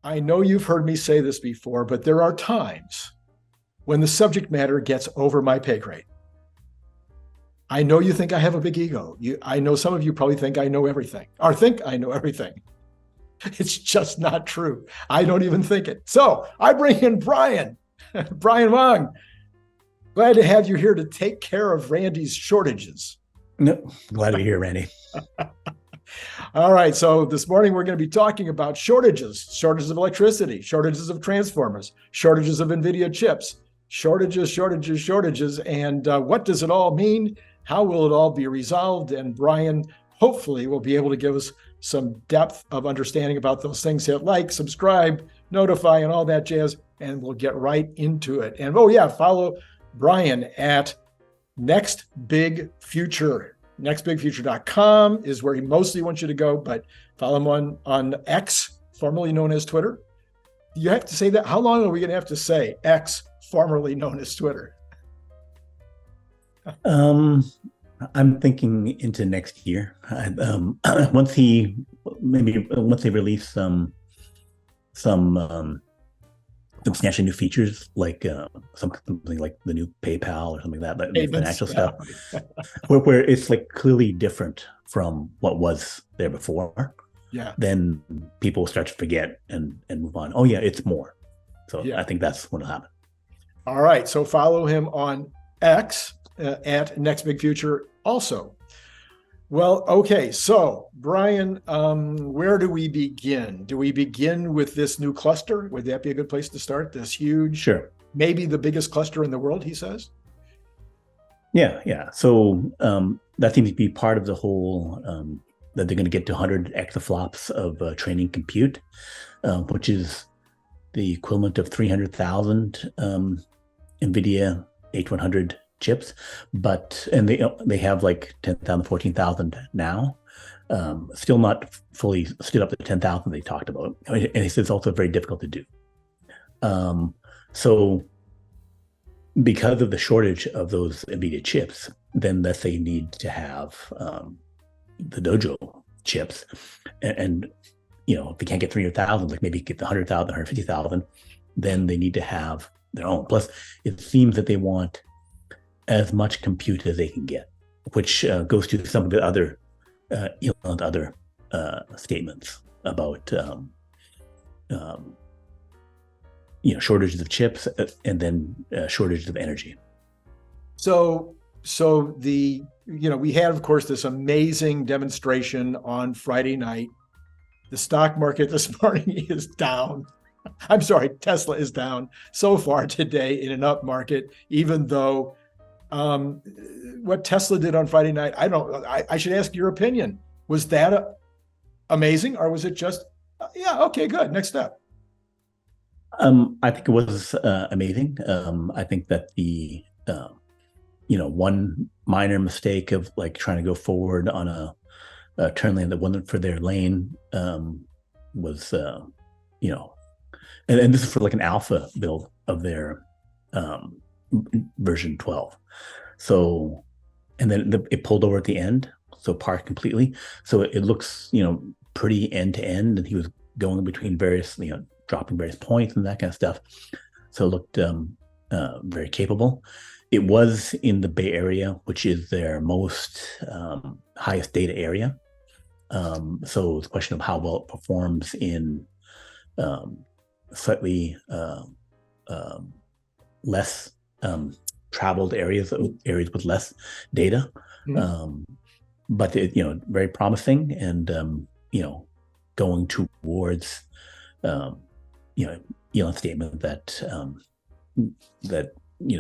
I know you've heard me say this before, but there are times when the subject matter gets over my pay grade. I know you think I have a big ego. I know some of you probably think I know everything or think I know everything. It's just not true. I don't even think it. So I bring in Brian, Brian Wang. Glad to have you here to take care of Randy's shortages. No, glad to be here, Randy. All right. So this morning we're going to be talking about shortages of electricity, shortages of transformers, shortages of Nvidia chips, shortages. And what does it all mean? How will it all be resolved? And Brian, hopefully, will be able to give us some depth of understanding about those things. Hit like, subscribe, notify, and all that jazz. And we'll get right into it. And follow Brian at Next Big Future. NextBigFuture.com is where he mostly wants you to go, but follow him on X, formerly known as Twitter. You have to say that. How long are we going to have to say X, formerly known as Twitter? I'm thinking into next year. Once they release some substantially new features, like something like the new PayPal or something like that, the financial stuff, where it's like clearly different from what was there before. Yeah. Then people will start to forget and move on. Oh yeah, it's more. So yeah. I think that's what will happen. All right. So follow him on X at Next Big Future also. Well, okay. So Brian, where do we begin? Do we begin with this new cluster? Would that be a good place to start? This huge, sure, maybe the biggest cluster in the world, he says? Yeah. So that seems to be part of the whole, that they're going to get to 100 exaflops of training compute, which is the equivalent of 300,000 Nvidia H100 chips, and they have like 10,000, 14,000 now. Still not fully stood up to 10,000 they talked about. And it's also very difficult to do. So because of the shortage of those Nvidia chips, then let's say you need to have the DOJO chips, and if they can't get 300,000, like maybe get the 100,000, 150,000, then they need to have their own. Plus, it seems that they want as much compute as they can get, which goes to some of the other statements about shortages of chips and then shortages of energy. So we had, of course, this amazing demonstration on Friday night. The stock market this morning is down. I'm sorry, Tesla is down so far today in an up market, even though what Tesla did on Friday night, I should ask your opinion. Was that amazing, or was it just, okay, good, next step? I think it was amazing. I think that the one minor mistake of like trying to go forward on a turn lane that wasn't for their lane was and this is for like an alpha build of their version 12. So, and then it pulled over at the end, so parked completely. So it looks, pretty end to end, and he was going between various, dropping various points and that kind of stuff. So it looked very capable. It was in the Bay Area, which is their most highest data area. So it's a question of how well it performs in slightly less traveled areas with less data. Mm-hmm. But it, very promising, and going towards Elon's statement that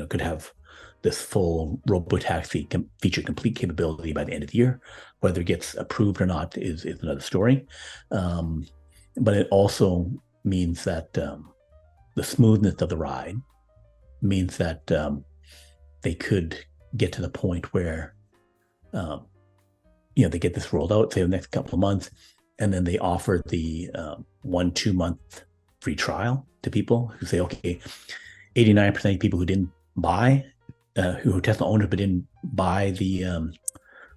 could have this full robotaxi feature complete capability by the end of the year. Whether it gets approved or not is another story. But it also means that the smoothness of the ride means that they could get to the point where they get this rolled out, say the next couple of months, and then they offer the 1-2 month free trial to people who say, okay, 89% of people who didn't buy, who Tesla owners but didn't buy the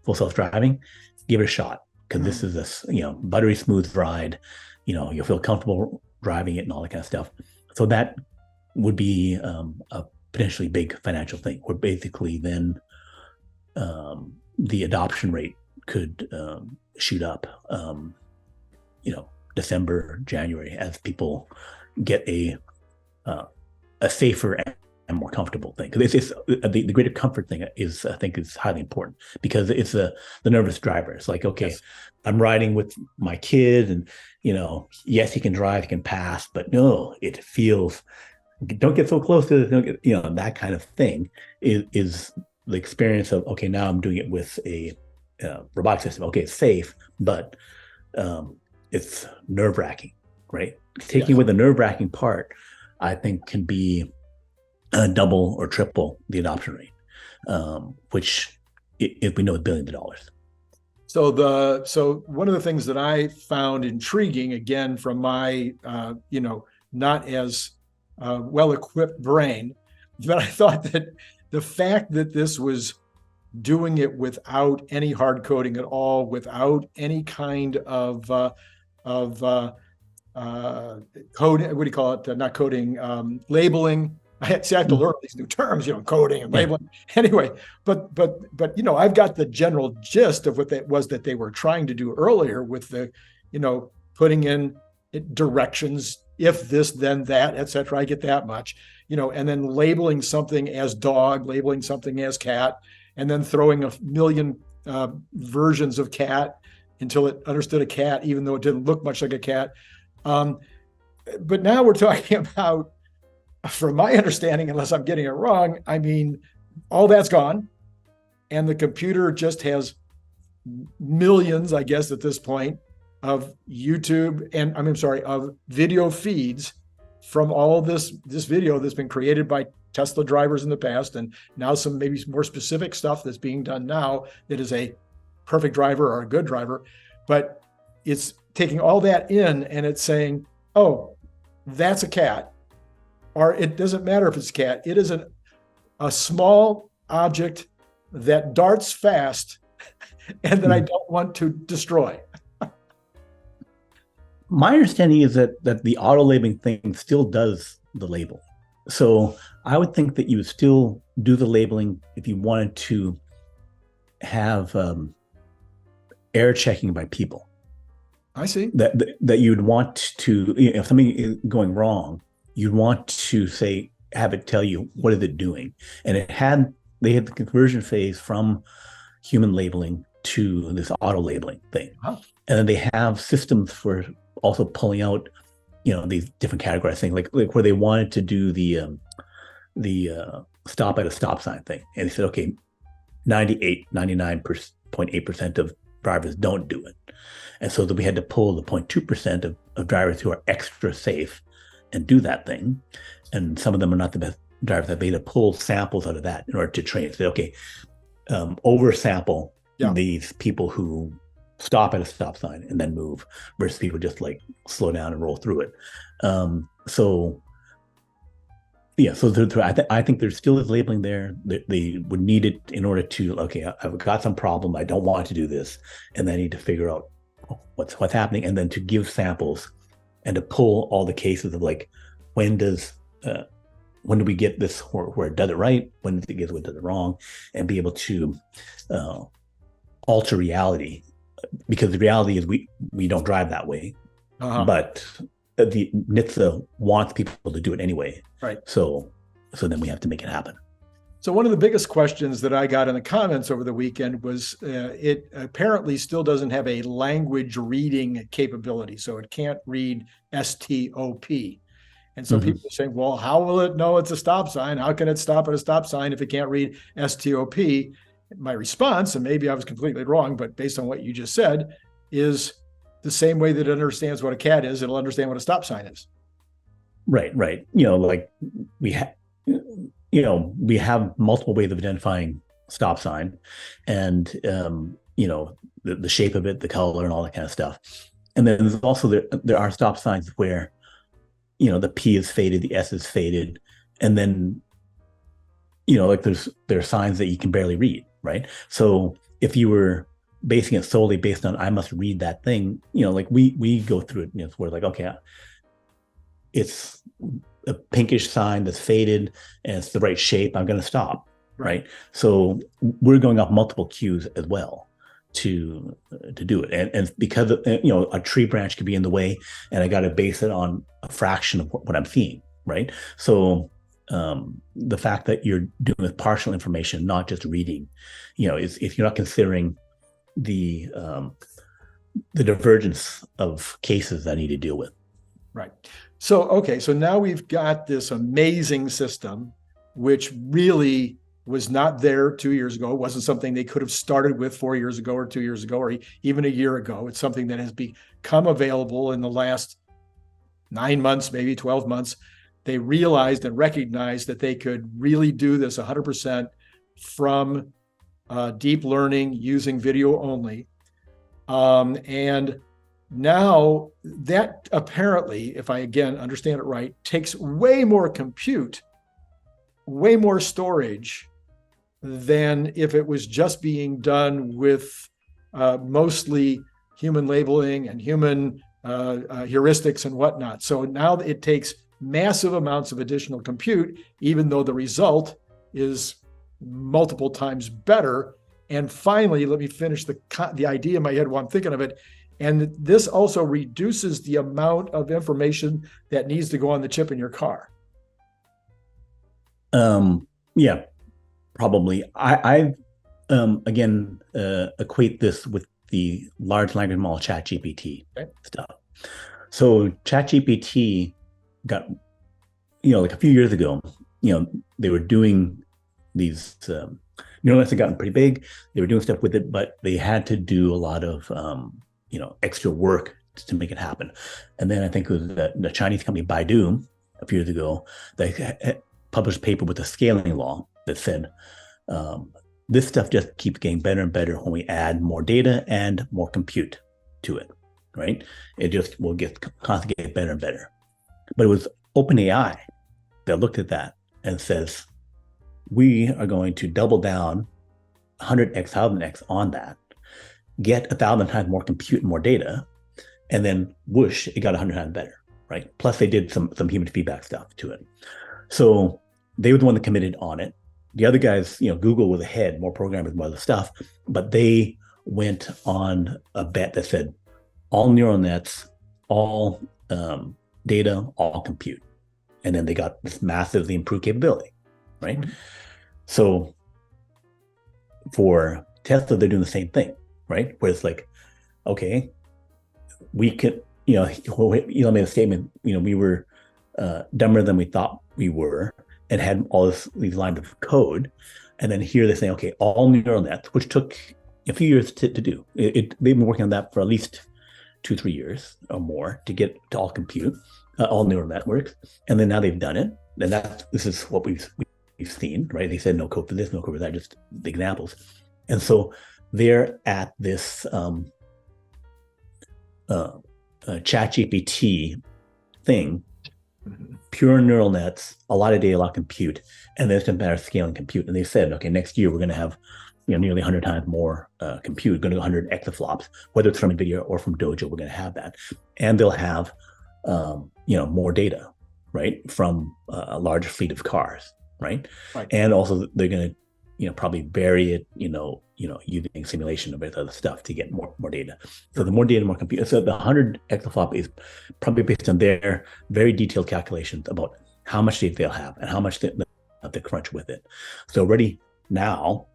full self-driving, give it a shot, because this is a buttery smooth ride. You'll feel comfortable driving it and all that kind of stuff. So that would be a potentially big financial thing, where basically then the adoption rate could shoot up, December, January, as people get a safer and more comfortable thing. Because it's the greater comfort thing is, I think, is highly important, because it's the nervous driver. It's like, okay, yes, I'm riding with my kid, and yes, he can drive, he can pass, but no, it feels, don't get so close to it, that kind of thing is the experience of, okay, now I'm doing it with a robotic system. Okay, it's safe, but it's nerve-wracking, right? Taking away the nerve-wracking part, I think, can be double or triple the adoption rate, which, if we know, is billions of dollars. So one of the things that I found intriguing, again, from my not as well-equipped brain, but I thought that the fact that this was doing it without any hard coding at all, without any kind of code, what do you call it? Not coding, labeling. I have to learn these new terms, coding and labeling. Yeah. Anyway, but I've got the general gist of what that was that they were trying to do earlier with the, putting in directions, if this, then that, et cetera. I get that much, and then labeling something as dog, labeling something as cat, and then throwing a million versions of cat until it understood a cat, even though it didn't look much like a cat. But now we're talking about, from my understanding, unless I'm getting it wrong, I mean, all that's gone, and the computer just has millions, I guess, at this point, of YouTube and of video feeds from all this video that's been created by Tesla drivers in the past, and now some maybe more specific stuff that's being done now that is a perfect driver or a good driver. But it's taking all that in, and it's saying, oh, that's a cat. Or it doesn't matter if it's a cat. It is a small object that darts fast and that I don't want to destroy. My understanding is that the auto labeling thing still does the label. So I would think that you would still do the labeling if you wanted to have error checking by people. I see. That you'd want to, if something is going wrong, you'd want to have it tell you, what is it doing? And they had the conversion phase from human labeling to this auto labeling thing. Huh. And then they have systems for also pulling out, these different categorized things, like where they wanted to do the stop at a stop sign thing. And they said, okay, 99.8% of drivers don't do it. And so that we had to pull the 0.2% of drivers who are extra safe and do that thing. And some of them are not the best drivers. That they had to pull samples out of that in order to train. Say, okay, oversample these people who stop at a stop sign and then move, versus people just like slow down and roll through it. So I think there still is labeling there. They would need it in order to, okay, I've got some problem, I don't want to do this, and then I need to figure out what's happening, and then to give samples and to pull all the cases of, like, when do we get this where it does it right, when does it get it does it wrong, and be able to alter reality, because the reality is we don't drive that way, but the NHTSA wants people to do it anyway. Right. So then we have to make it happen. So one of the biggest questions that I got in the comments over the weekend was it apparently still doesn't have a language reading capability. So it can't read STOP. And so people are saying, well, how will it know it's a stop sign? How can it stop at a stop sign if it can't read STOP? My response, and maybe I was completely wrong, but based on what you just said, is the same way that it understands what a cat is, it'll understand what a stop sign is. Right. Like we have multiple ways of identifying stop sign, and the shape of it, the color, and all that kind of stuff. And then there's also there are stop signs where the P is faded, the S is faded, and then like there are signs that you can barely read, right? So if you were basing it solely based on I must read that thing, like we go through it, we're like, okay, it's a pinkish sign that's faded and it's the right shape, I'm going to stop. Right. So we're going off multiple cues as well to do it. And because a tree branch could be in the way, and I got to base it on a fraction of what I'm seeing. Right. So the fact that you're doing with partial information, not just reading, if you're not considering the divergence of cases that I need to deal with. Right. So now we've got this amazing system, which really was not there 2 years ago. It wasn't something they could have started with 4 years ago or 2 years ago or even a year ago. It's something that has become available in the last 9 months, maybe 12 months. They realized and recognized that they could really do this 100% from deep learning using video only. And now that apparently, if I again understand it right, takes way more compute, way more storage than if it was just being done with mostly human labeling and human heuristics and whatnot. So now it takes massive amounts of additional compute, even though the result is multiple times better. And finally, let me finish the idea in my head while I'm thinking of it. And this also reduces the amount of information that needs to go on the chip in your car. Yeah, probably. I again equate this with the large language model ChatGPT stuff. So ChatGPT got, like a few years ago, they were doing these neural nets had gotten pretty big. They were doing stuff with it, but they had to do a lot of extra work to make it happen. And then I think it was the Chinese company Baidu a few years ago, they published a paper with a scaling law that said this stuff just keeps getting better and better when we add more data and more compute to it, right? It just will constantly get better and better. But it was OpenAI that looked at that and says, we are going to double down 100x, 1000x on that, get 1,000 times more compute and more data, and then whoosh, it got 100 times better, right? Plus they did some human feedback stuff to it. So they were the one that committed on it. The other guys, Google was ahead, more programmers, more other stuff, but they went on a bet that said all neural nets, all data, all compute. And then they got this massively improved capability, right? Mm-hmm. So for Tesla, they're doing the same thing, right? Where it's like, okay, we could, Elon made a statement, we were dumber than we thought we were and had all these lines of code. And then here they're saying, okay, all neural nets, which took a few years to do. They've been working on that for at least 2-3 years or more to get to all compute, all neural networks. And then now they've done it. And this is what we've seen, right? They said no code for this, no code for that, just the examples. And so they're at this ChatGPT thing, pure neural nets, a lot of data, a lot of compute, and then it's a matter of scaling compute. And they said, okay, next year we're going to have nearly 100 times more compute, going to go 100 exaflops, whether it's from Nvidia or from DOJO, we're going to have that. And they'll have, more data, right, from a large fleet of cars, right? And also they're going to, probably vary it, using simulation of other stuff to get more data. So the more data, more compute. So the 100 exaflop is probably based on their very detailed calculations about how much data they'll have and how much they have to crunch with it. So already now,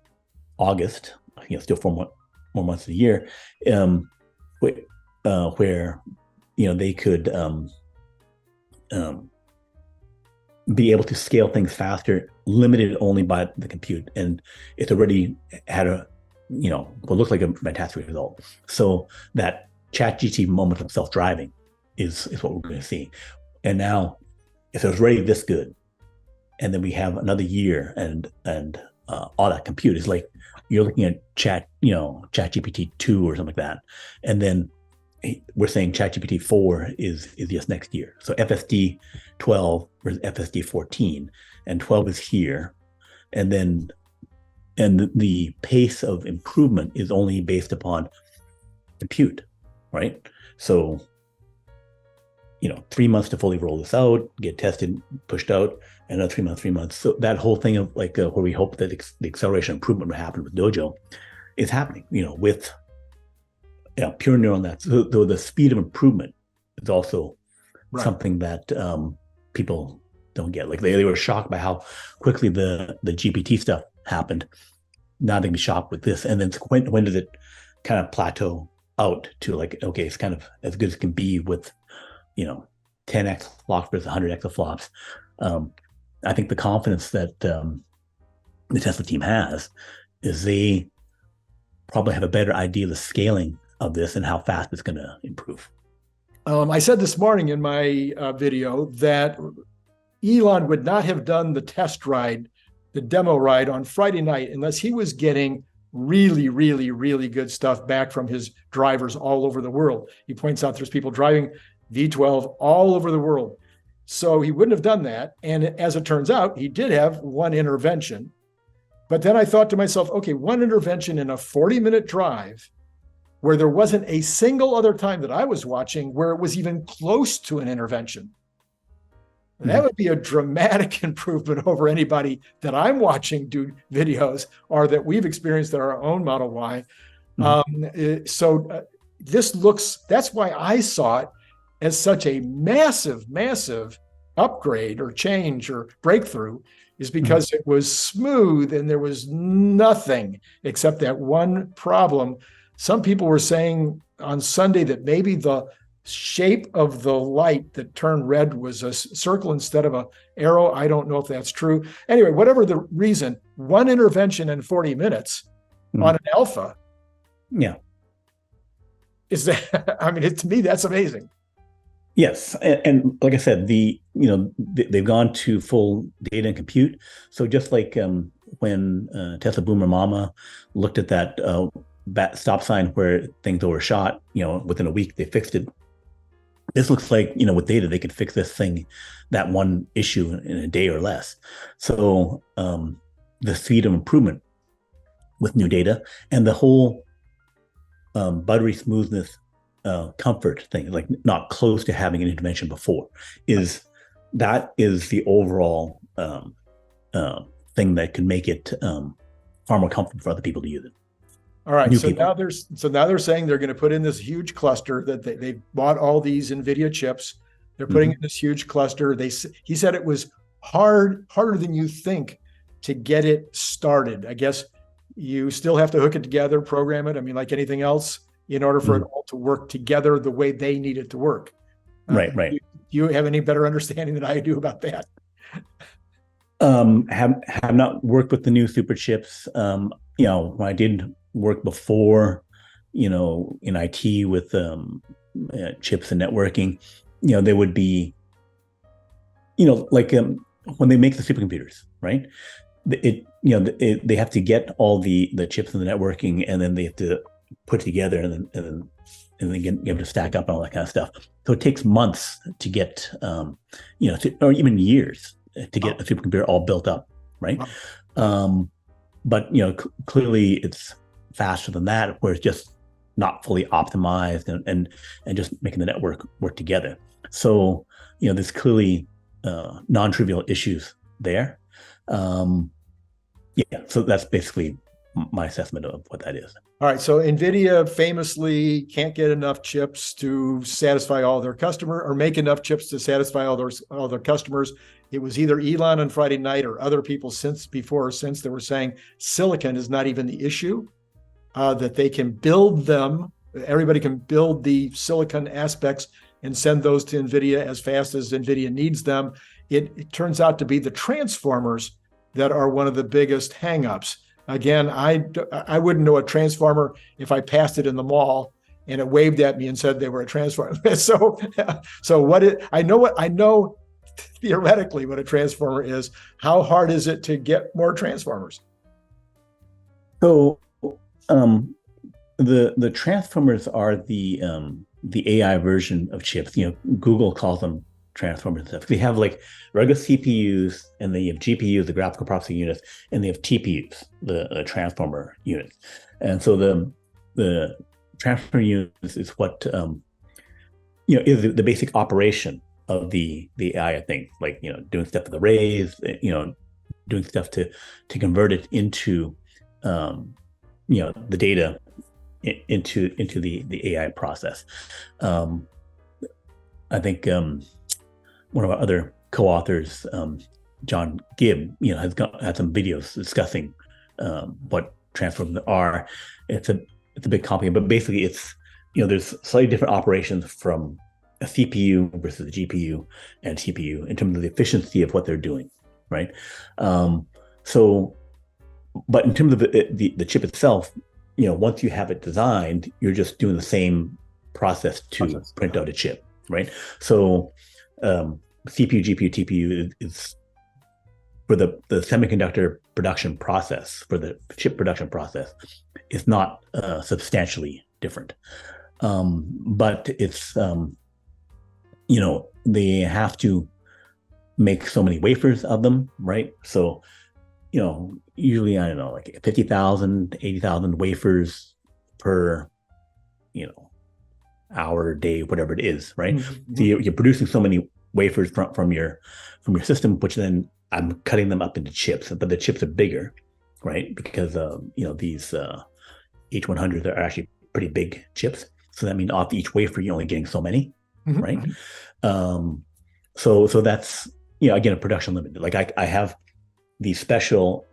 August, still 4 more months of the year, where they could be able to scale things faster, limited only by the compute, and it's already had what looks like a fantastic result. So that ChatGPT moment of self-driving is what we're going to see. And now, if it was already this good, and then we have another year and all that compute is like you're looking at ChatGPT 2 or something like that, and then we're saying ChatGPT 4 is just next year. So FSD 12 versus FSD 14, and 12 is here, and the pace of improvement is only based upon compute, right? So 3 months to fully roll this out, get tested, pushed out, and another 3 months. So that whole thing of like where we hope that the acceleration improvement will happen with DOJO is happening, with pure neural nets. So the speed of improvement is also something that people don't get. Like they were shocked by how quickly the GPT stuff happened. Now they can be shocked with this. And then when does it kind of plateau out to like, okay, it's kind of as good as it can be with 10 exaflops versus 100 exaflops. I think the confidence that the Tesla team has is they probably have a better idea of the scaling of this and how fast it's going to improve. I said this morning in my video that Elon would not have done the test ride, the demo ride on Friday night unless he was getting really, really, really good stuff back from his drivers all over the world. He points out there's people driving V12 all over the world. So he wouldn't have done that. And as it turns out, he did have one intervention. But then I thought to myself, okay, one intervention in a 40-minute drive where there wasn't a single other time that I was watching where it was even close to an intervention. That would be a dramatic improvement over anybody that I'm watching do videos or that we've experienced in our own Model Y. That's why I saw it as such a massive, massive upgrade or change or breakthrough, is because it was smooth and there was nothing except that one problem. Some people were saying on Sunday that maybe the shape of the light that turned red was a circle instead of an arrow. I don't know if that's true. Anyway, whatever the reason, one intervention in 40 minutes on an alpha. Yeah. Is that, I mean, to me, that's amazing. Yes. And like I said, they've gone to full data and compute. So just like when Tesla Boomer Mama looked at that stop sign where things overshot, within a week, they fixed it. This looks like, with data, they could fix this thing, that one issue in a day or less. So the speed of improvement with new data and the whole buttery smoothness comfort thing, like not close to having an intervention before, is the overall thing that can make it far more comfortable for other people to use it. All right. Now they're saying they're going to put in this huge cluster that they bought all these Nvidia chips. They're putting in this huge cluster. He said it was harder than you think to get it started. I guess you still have to hook it together, program it. I mean, like anything else, in order for it all to work together the way they need it to work. Right. Do you have any better understanding than I do about that? Have not worked with the new super chips. When I did work before, in IT with chips and networking, they would be, like when they make the supercomputers, right? They have to get all the chips and the networking, and then they have to put together and then get able to stack up and all that kind of stuff. So it takes months to get, or even years to get a supercomputer all built up, right? But clearly it's faster than that, where it's just not fully optimized and just making the network work together. So there's clearly non-trivial issues there. So that's basically my assessment of what that is. All right. So Nvidia famously can't get enough chips to satisfy all their customers, or make enough chips to satisfy all their customers. It was either Elon on Friday night or other people since they were saying silicon is not even the issue, that they can build them. Everybody can build the silicon aspects and send those to Nvidia as fast as Nvidia needs them. It turns out to be the transformers that are one of the biggest hangups. Again, I wouldn't know a transformer if I passed it in the mall and it waved at me and said they were a transformer. I know theoretically what a transformer is. How hard is it to get more transformers? So the transformers are the AI version of chips. Google calls them transformers and stuff. They have like regular CPUs, and then you have GPUs, the graphical processing units, and they have TPUs, the transformer units. And so the transformer units is what is the basic operation of the AI thing, like doing stuff with arrays, doing stuff to convert it into the data into the AI process. I think one of our other co-authors, John Gibb, has had some videos discussing what transformers are. It's a bit complicated, but basically it's there's slightly different operations from a CPU versus a GPU and CPU in terms of the efficiency of what they're doing, right? But in terms of the chip itself, once you have it designed, you're just doing the same process to print out a chip, right? So CPU, GPU, TPU is for the semiconductor production process, for the chip production process, is not substantially different. But it's, they have to make so many wafers of them, right? So, usually, I don't know, like 50,000, 80,000 wafers per, hour, day, whatever it is, right? Mm-hmm. So you're producing so many wafers from your system, which then I'm cutting them up into chips, but the chips are bigger, right? Because these H100s are actually pretty big chips. So that means off each wafer you're only getting so many, mm-hmm. right? So that's again a production limit. Like I have these special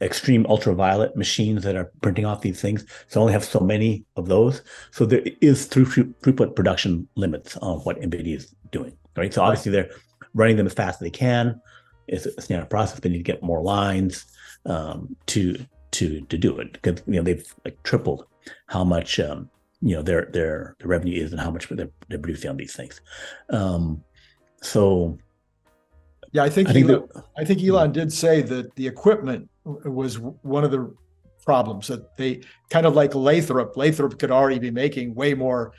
extreme ultraviolet machines that are printing off these things. So I only have so many of those. So there is throughput production limits on what Nvidia is doing, right? So obviously they're running them as fast as they can. It's a standard process. They need to get more lines to do it, because they've like tripled how much their revenue is and how much they're producing on these things. So yeah, I think Elon did say that the equipment was one of the problems, that they kind of like Lathrop could already be making way more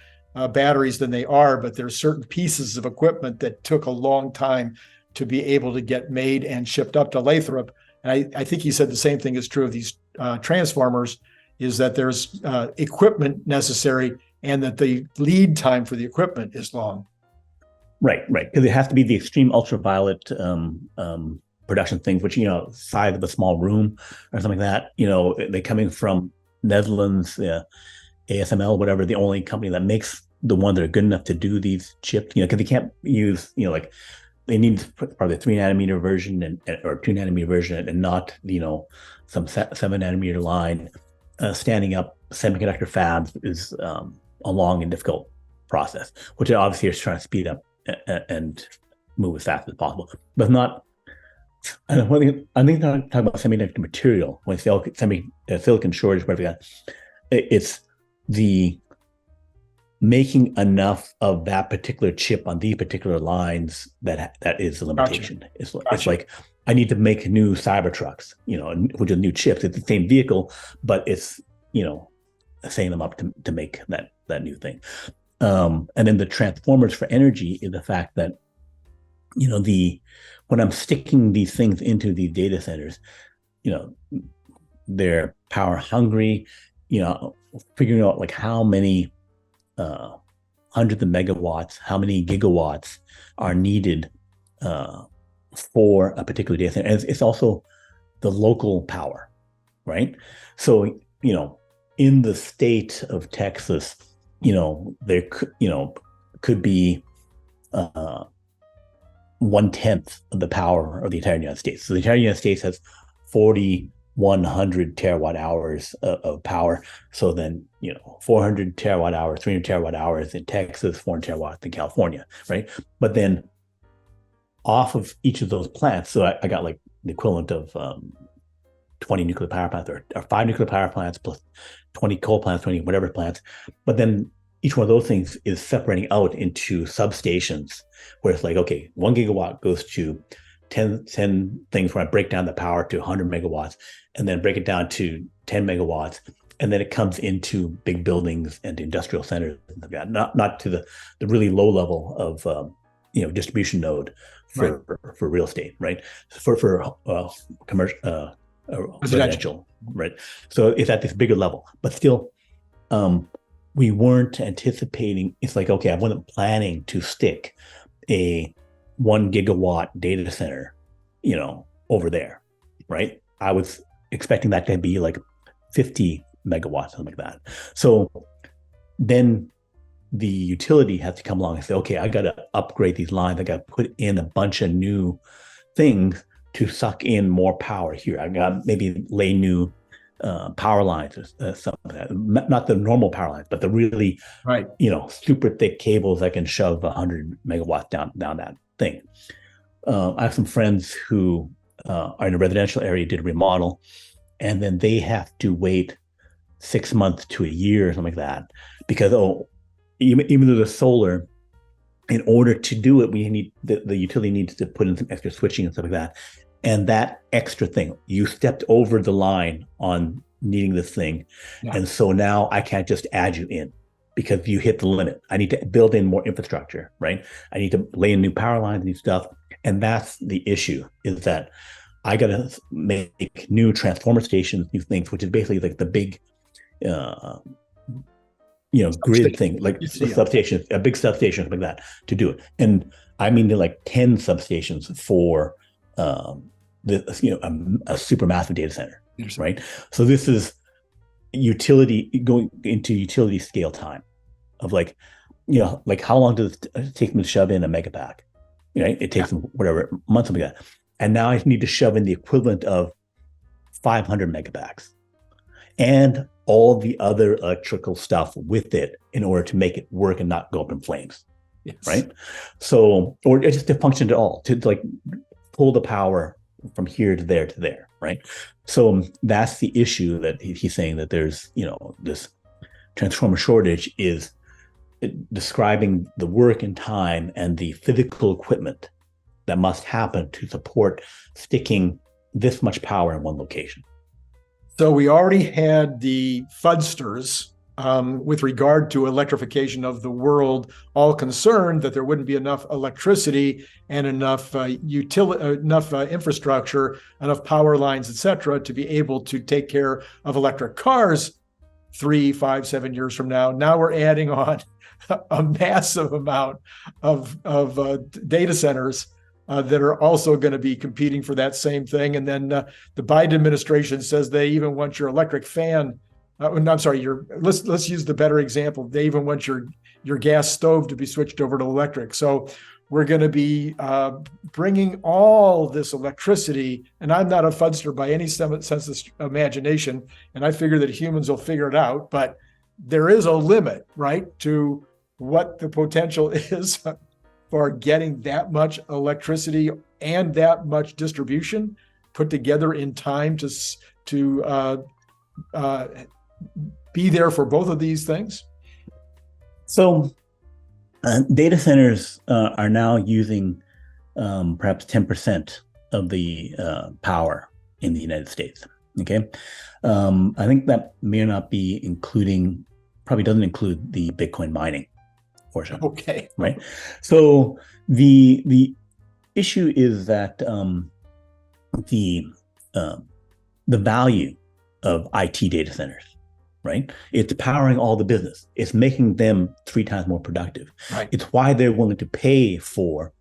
batteries than they are, but there's certain pieces of equipment that took a long time to be able to get made and shipped up to Lathrop. And I think he said the same thing is true of these transformers, is that there's equipment necessary and that the lead time for the equipment is long. Right. Because it has to be the extreme ultraviolet production things, which, size of a small room or something like that. They're coming from Netherlands, ASML, whatever, the only company that makes the ones that are good enough to do these chips, because they can't use, they need probably a 3 nanometer version or 2 nanometer version and not, some 7 nanometer line. Standing up semiconductor fabs is a long and difficult process, which obviously is trying to speed up and move as fast as possible. But not, I think talking about semiconductor material, when silicon shortage, whatever, it's the making enough of that particular chip on these particular lines that is the limitation. Gotcha. It's like, I need to make new Cybertrucks, which are new chips. It's the same vehicle, but it's, setting them up to make that new thing. And then the transformers for energy is the fact that, when I'm sticking these things into these data centers, they're power hungry, figuring out like how many hundreds of megawatts, how many gigawatts are needed for a particular data center. And it's also the local power, right? So, in the state of Texas, there could be 1/10 of the power of the entire United States. So the entire United States has 4,100 terawatt hours of power. So then, 400 terawatt hours, 300 terawatt hours in Texas, 400 terawatts in California, right? But then off of each of those plants, so I got like the equivalent of 20 nuclear power plants or 5 nuclear power plants plus 20 coal plants, 20 whatever plants. But then each one of those things is separating out into substations where it's like, okay, 1 gigawatt goes to 10 things where I break down the power to 100 megawatts and then break it down to 10 megawatts. And then it comes into big buildings and industrial centers, not to the really low level of distribution node for real estate, right? For commercial residential, right? So it's at this bigger level, but still, we weren't anticipating. It's like, okay, I wasn't planning to stick a 1 gigawatt data center, over there, right? I was expecting that to be like 50 megawatts, something like that. So then the utility has to come along and say, okay, I got to upgrade these lines. I got to put in a bunch of new things to suck in more power here. I got maybe lay new power lines or something like that. Not the normal power lines, but the really, Right. Super thick cables that can shove 100 megawatts down that thing. I have some friends who are in a residential area, did a remodel, and then they have to wait 6 months to a year or something like that because even though the solar, in order to do it, we need the utility needs to put in some extra switching and stuff like that. And that extra thing, you stepped over the line on needing this thing. Yeah. And so now I can't just add you in because you hit the limit. I need to build in more infrastructure, right? I need to lay in new power lines and stuff. And that's the issue, is that I got to make new transformer stations, new things, which is basically like the big, grid thing, like substation, a big substation, something like that, to do it. And I mean, like 10 substations for a supermassive data center, right? So this is utility going into utility scale time of like how long does it take them to shove in a megapack? It takes them whatever months, something like that. And now I need to shove in the equivalent of 500 megapacks and all the other electrical stuff with it in order to make it work and not go up in flames. Yes. Right? So, or just to function at all, to like pull the power from here to there, right? So that's the issue that he's saying, that there's, this transformer shortage is describing the work and time and the physical equipment that must happen to support sticking this much power in one location. So we already had the FUDsters with regard to electrification of the world, all concerned that there wouldn't be enough electricity and enough infrastructure, enough power lines, et cetera, to be able to take care of electric cars 3, 5, 7 years from now. Now we're adding on a massive amount of data centers that are also going to be competing for that same thing. And then the Biden administration says they even want your electric fan. Let's use the better example. They even want your gas stove to be switched over to electric. So we're going to be bringing all this electricity. And I'm not a FUDster by any sense of imagination, and I figure that humans will figure it out. But there is a limit, right, to what the potential is for getting that much electricity and that much distribution put together in time to be there for both of these things? So data centers are now using perhaps 10% of the power in the United States. Okay. I think that may not be probably doesn't include the Bitcoin mining portion. Okay. Right. So the issue is that the value of IT data centers, right? It's powering all the business. It's making them 3 times more productive. Right. It's why they're willing to pay for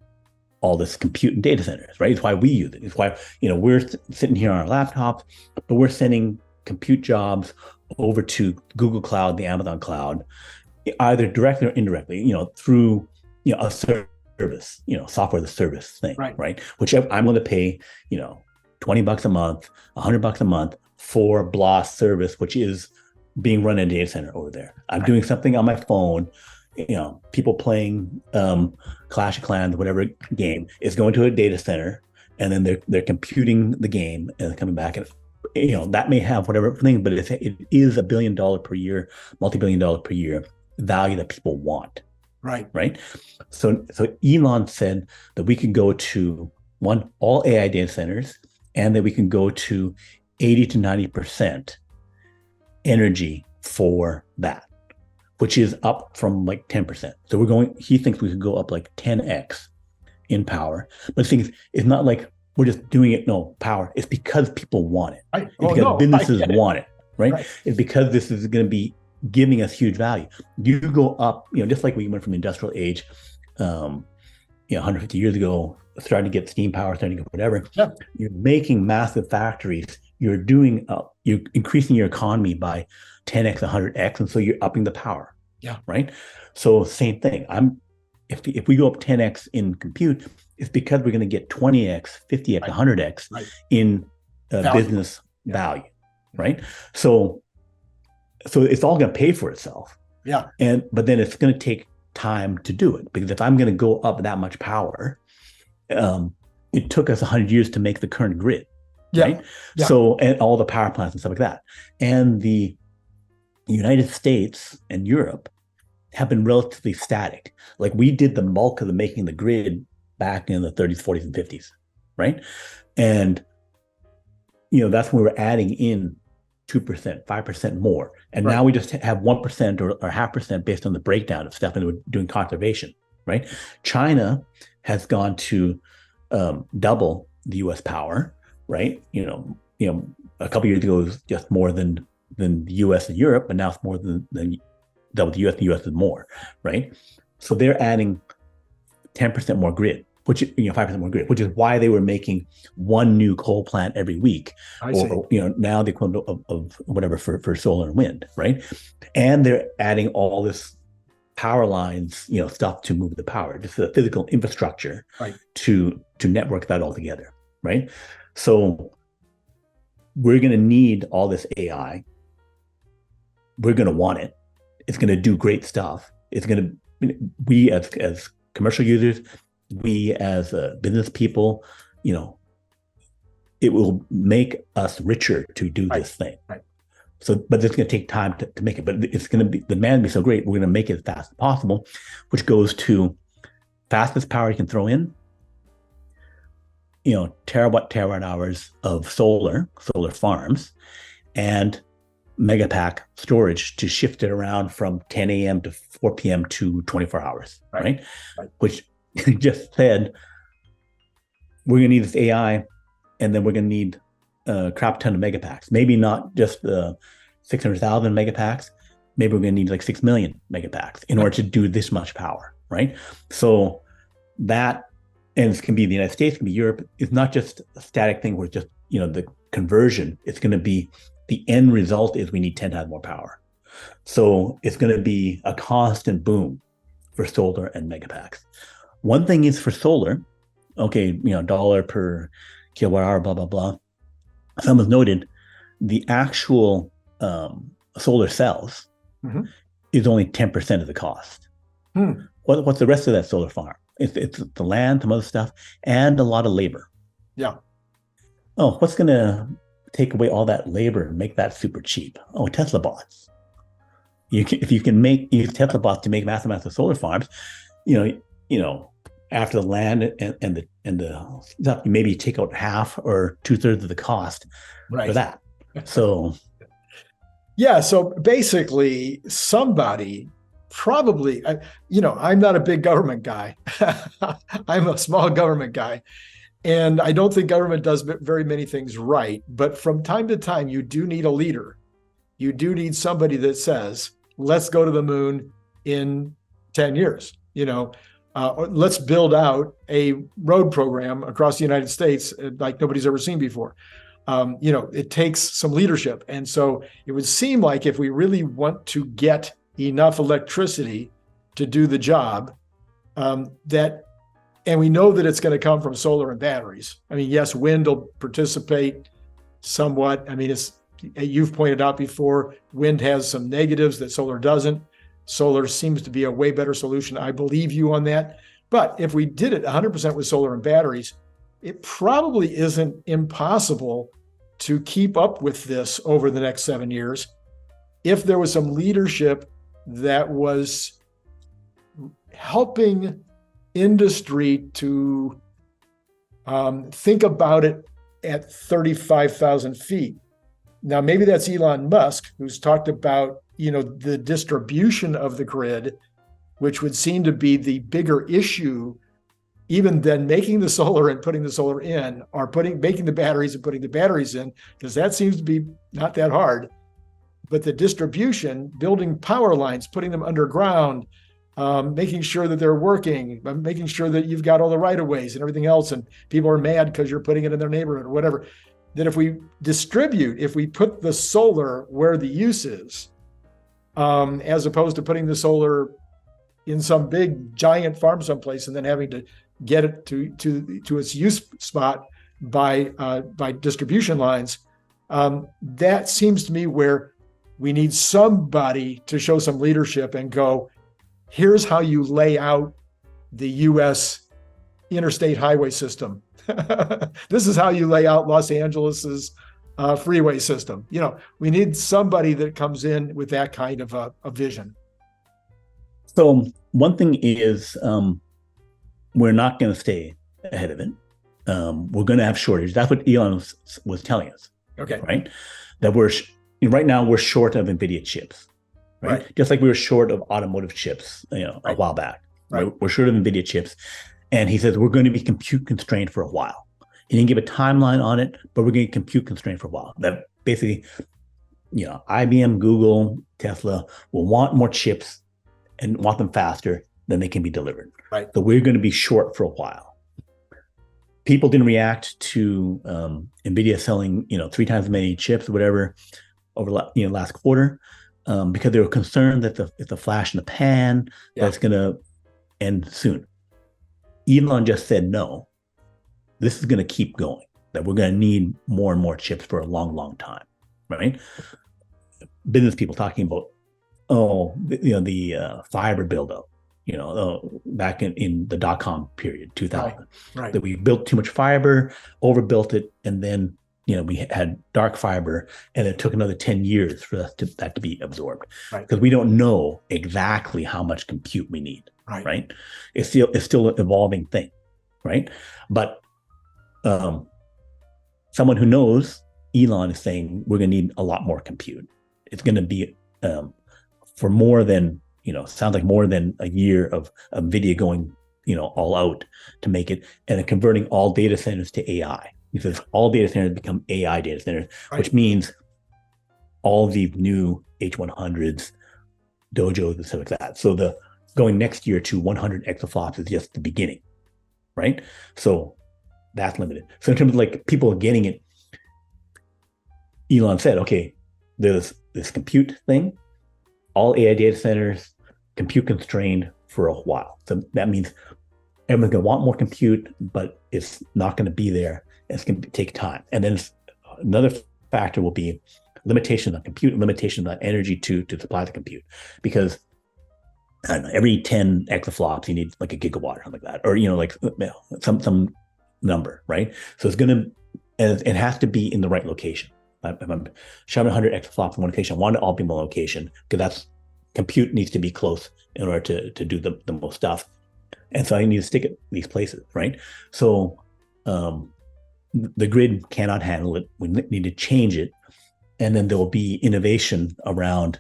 all this compute and data centers, right? It's why we use it. It's why, we're sitting here on our laptops, but we're sending compute jobs over to Google Cloud, the Amazon Cloud, either directly or indirectly, through, a service, software as a service thing, right? Which I'm going to pay, $20 a month, $100 a month for blah service, which is being run in a data center over there. I'm doing something on my phone, people playing Clash of Clans, whatever game, is going to a data center, and then they're computing the game and coming back, and that may have whatever thing, but it is $1 billion per year, multi-billion dollar per year value that people want. Right. So Elon said that we could go to all AI data centers, and that we can go to 80 to 90% energy for that, which is up from like 10%. So he thinks we could go up like 10x in power. But the thing is, it's not like we're just doing it, power. It's because people want it. It's because businesses want it, right? It's because this is going to be giving us huge value. You go up, just like we went from the industrial age, 150 years ago, starting to get steam power, starting to get whatever. Yeah. You're making massive factories. You're increasing your economy by 10x, 100x, and so you're upping the power. Yeah. Right. So same thing. If we go up 10x in compute, it's because we're going to get 20x, 50x, 100x in business value. Right. So it's all going to pay for itself. Yeah. But then it's going to take time to do it, because if I'm going to go up that much power, it took us 100 years to make the current grid. Yeah. Right. Yeah. So, and all the power plants and stuff like that. And the United States and Europe have been relatively static. Like, we did the bulk of the making the grid back in the 30s, 40s, and 50s. Right. And, that's when we were adding in 2%, 5% more. And now we just have 1% or 0.5% based on the breakdown of stuff, and we're doing conservation, right? China has gone to double the US power, right? A couple of years ago it was just more than the US and Europe, but now it's more than double the US. The US is more, right? So they're adding 10% more grid, which 5% more grid, which is why they were making one new coal plant every week, or now the equivalent of whatever for solar and wind, right? And they're adding all this power lines, stuff to move the power, just the physical infrastructure, to network that all together, right? So we're going to need all this AI. We're going to want it. It's going to do great stuff. It's going to, we as commercial users, we as business people, it will make us richer to do this thing. Right. So, but it's going to take time to make it. But it's going to be, the demand will be so great, we're going to make it as fast as possible, which goes to fastest power you can throw in, terawatt hours of solar farms, and megapack storage to shift it around from 10 a.m. to 4 p.m. to 24 hours, right? Which just said, we're going to need this AI, and then we're going to need a crap ton of megapacks. Maybe not just 600,000 megapacks. Maybe we're going to need like 6 million megapacks in order to do this much power, right? So that, and it can be the United States, it can be Europe. It's not just a static thing where it's just, the conversion. It's going to be, the end result is we need 10 times more power. So it's going to be a constant boom for solar and megapacks. One thing is for solar, okay, dollar per kilowatt hour, blah, blah, blah. Someone's noted the actual solar cells is only 10% of the cost. What's the rest of that solar farm? It's the land, some other stuff, and a lot of labor. Yeah. Oh, what's going to take away all that labor and make that super cheap? Oh, Tesla bots. If you can use Tesla bots to make massive solar farms, after the land and the stuff, you maybe take out half or 2/3 of the cost for that. So, yeah. So basically, somebody probably, I'm not a big government guy. I'm a small government guy. And I don't think government does very many things right. But from time to time, you do need a leader. You do need somebody that says, let's go to the moon in 10 years. Let's build out a road program across the United States like nobody's ever seen before. It takes some leadership. And so it would seem like if we really want to get enough electricity to do the job, and we know that it's going to come from solar and batteries. I mean, yes, wind will participate somewhat. I mean, you've pointed out before, wind has some negatives that solar doesn't. Solar seems to be a way better solution. I believe you on that. But if we did it 100% with solar and batteries, it probably isn't impossible to keep up with this over the next 7 years if there was some leadership that was helping industry to think about it at 35,000 feet. Now, maybe that's Elon Musk, who's talked about, the distribution of the grid, which would seem to be the bigger issue, even than making the solar and putting the solar in, or making the batteries and putting the batteries in, because that seems to be not that hard. but the distribution, building power lines, putting them underground, making sure that they're working, making sure that you've got all the right of ways and everything else, and people are mad because you're putting it in their neighborhood or whatever, that if we distribute, if we put the solar where the use is, as opposed to putting the solar in some big giant farm someplace and then having to get it to its use spot by distribution lines, that seems to me where we need somebody to show some leadership and go, here's how you lay out the U.S. interstate highway system. This is how you lay out Los Angeles's freeway system. We need somebody that comes in with that kind of a vision. So one thing is, we're not going to stay ahead of it. We're going to have shortage. That's what Elon was telling us. Okay. Right. That right now we're short of Nvidia chips. Right. Just like we were short of automotive chips, a while back. Right. We're short of Nvidia chips. And he says we're going to be compute constrained for a while. He didn't give a timeline on it, but we're going to be compute constrained for a while. That basically, IBM, Google, Tesla will want more chips and want them faster than they can be delivered. Right. So we're going to be short for a while. People didn't react to Nvidia selling, 3 times as many chips or whatever over last quarter, because they were concerned that it's a flash in the pan, that's going to end soon. Elon just said, no, this is going to keep going, that we're going to need more and more chips for a long, long time, right? Business people talking about, the fiber buildup, back in the dot-com period, 2000, right. That we built too much fiber, overbuilt it, and then, we had dark fiber, and it took another 10 years for that to be absorbed. Right. Because we don't know exactly how much compute we need. Right. It's still an evolving thing. Right. But someone who knows, Elon is saying we're going to need a lot more compute. It's going to be for more than, sounds like more than a year of Nvidia going, all out to make it, and then converting all data centers to AI. He says all data centers become AI data centers, which means all these new H100s, DOJOs, and stuff like that. So going next year to 100 exaflops is just the beginning, right? So that's limited. So in terms of like people getting it, Elon said, okay, there's this compute thing, all AI data centers, compute constrained for a while. So that means everyone's going to want more compute, but it's not going to be there. It's going to take time. And then another factor will be limitations on compute, limitations on energy to supply the compute, because I don't know, every 10 exaflops you need like a gigawatt or something like that, or like some number, right? So it's going to, and it has to be in the right location. If I'm shoving 100 exaflops in one location, I want it all be in one location, because compute needs to be close in order to do the most stuff. And so I need to stick it these places, right? So the grid cannot handle it. We need to change it. And then there will be innovation around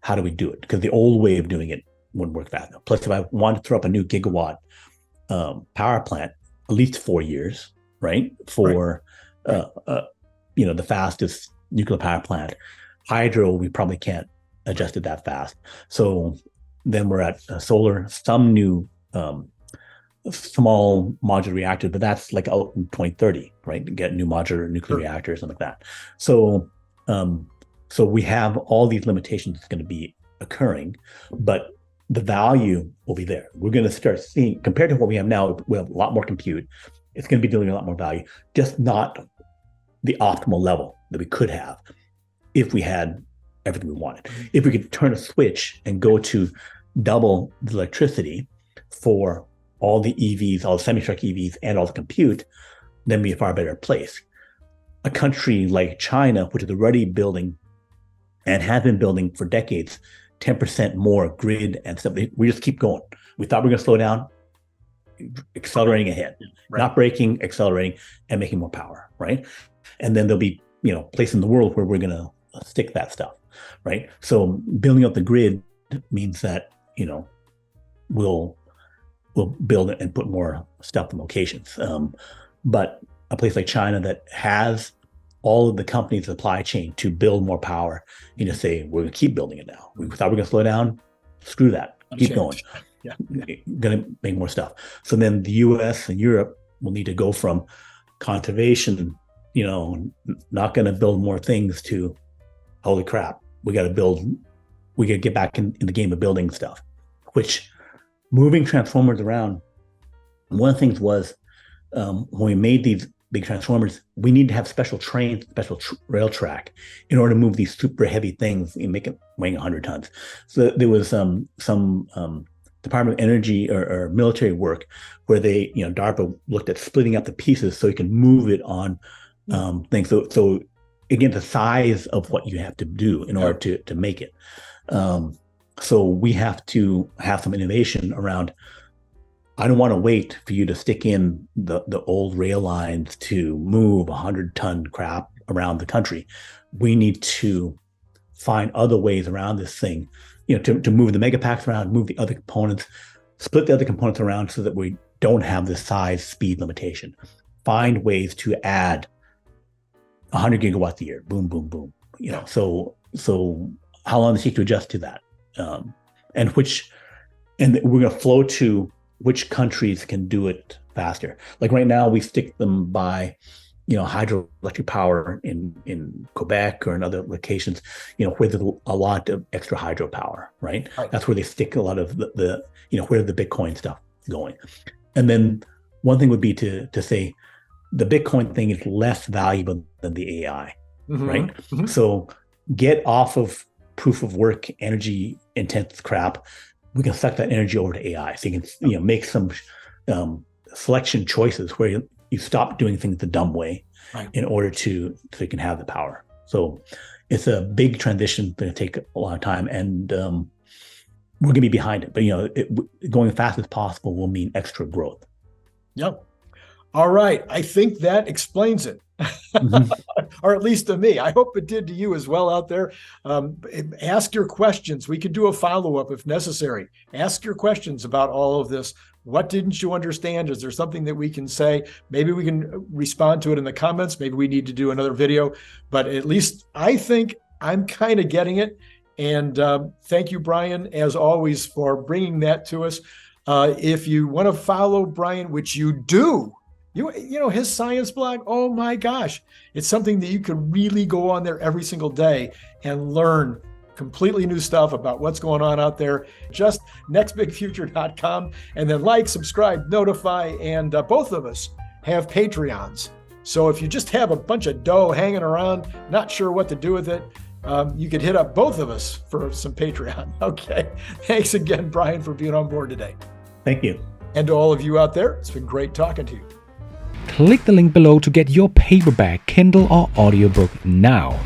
how do we do it? Because the old way of doing it wouldn't work fast enough. Plus, if I want to throw up a new gigawatt power plant, at least 4 years, right? For the fastest nuclear power plant. Hydro, we probably can't adjust it that fast. So then we're at solar, some new small modular reactor, but that's like out in 2030, right? To get new modular nuclear reactors, something like that. So we have all these limitations that's going to be occurring, but the value will be there. We're going to start seeing, compared to what we have now, we have a lot more compute. It's going to be delivering a lot more value, just not the optimal level that we could have if we had everything we wanted. If we could turn a switch and go to double the electricity for all the EVs, all the semi-truck EVs, and all the compute, then we'd be a far better place. A country like China, which is already building and has been building for decades, 10% more grid and stuff. We just keep going. We thought we were going to slow down, accelerating ahead, not braking, accelerating, and making more power, right? And then there'll be, places in the world where we're going to stick that stuff, right? So building up the grid means that, we'll build it and put more stuff in locations. But a place like China that has all of the company's supply chain to build more power. You know, say we're going to keep building it now. We thought we were going to slow down. Screw that. Keep going. Yeah. Going to make more stuff. So then the U.S. and Europe will need to go from conservation, you know, not going to build more things, to holy crap, we got to get back in the game of building stuff. Which, moving transformers around, one of the things was, when we made these big transformers, we need to have special trains, rail track in order to move these super heavy things and make it weighing 100 tons. So there was some Department of Energy or military work where they, you know, DARPA looked at splitting up the pieces so you can move it on things. So again, the size of what you have to do in order to make it. So we have to have some innovation around. I don't want to wait for you to stick in the old rail lines to move 100-ton crap around the country. We need to find other ways around this thing, you know, to move the megapacks around, move the other components, split the other components around so that we don't have the size speed limitation. Find ways to add 100 gigawatts a year. Boom, boom, boom. You know, so how long does it take to adjust to that? And we're going to flow to which countries can do it faster. Like right now, we stick them by, you know, hydroelectric power in Quebec or in other locations, you know, where there's a lot of extra hydropower, right? That's where they stick a lot of the you know, where the Bitcoin stuff is going. And then one thing would be to say the Bitcoin thing is less valuable than the AI, right? Mm-hmm. So get off of proof of work, energy intense crap. We can suck that energy over to AI. So you can, you know, make some selection choices where you stop doing things the dumb way in order so you can have the power. So it's a big transition, going to take a lot of time, and we're going to be behind it. But, you know, going as fast as possible will mean extra growth. Yep. All right. I think that explains it. Or at least to me. I hope it did to you as well out there. Ask your questions. We could do a follow-up if necessary. Ask your questions about all of this. What didn't you understand? Is there something that we can say? Maybe we can respond to it in the comments. Maybe we need to do another video. But at least I think I'm kind of getting it. And thank you, Brian, as always, for bringing that to us. If you want to follow Brian, which you do, you know, his science blog, oh my gosh, it's something that you could really go on there every single day and learn completely new stuff about what's going on out there. Just nextbigfuture.com, and then like, subscribe, notify, and both of us have Patreons. So if you just have a bunch of dough hanging around, not sure what to do with it, you could hit up both of us for some Patreon. Okay. Thanks again, Brian, for being on board today. Thank you. And to all of you out there, it's been great talking to you. Click the link below to get your paperback, Kindle, or audiobook now.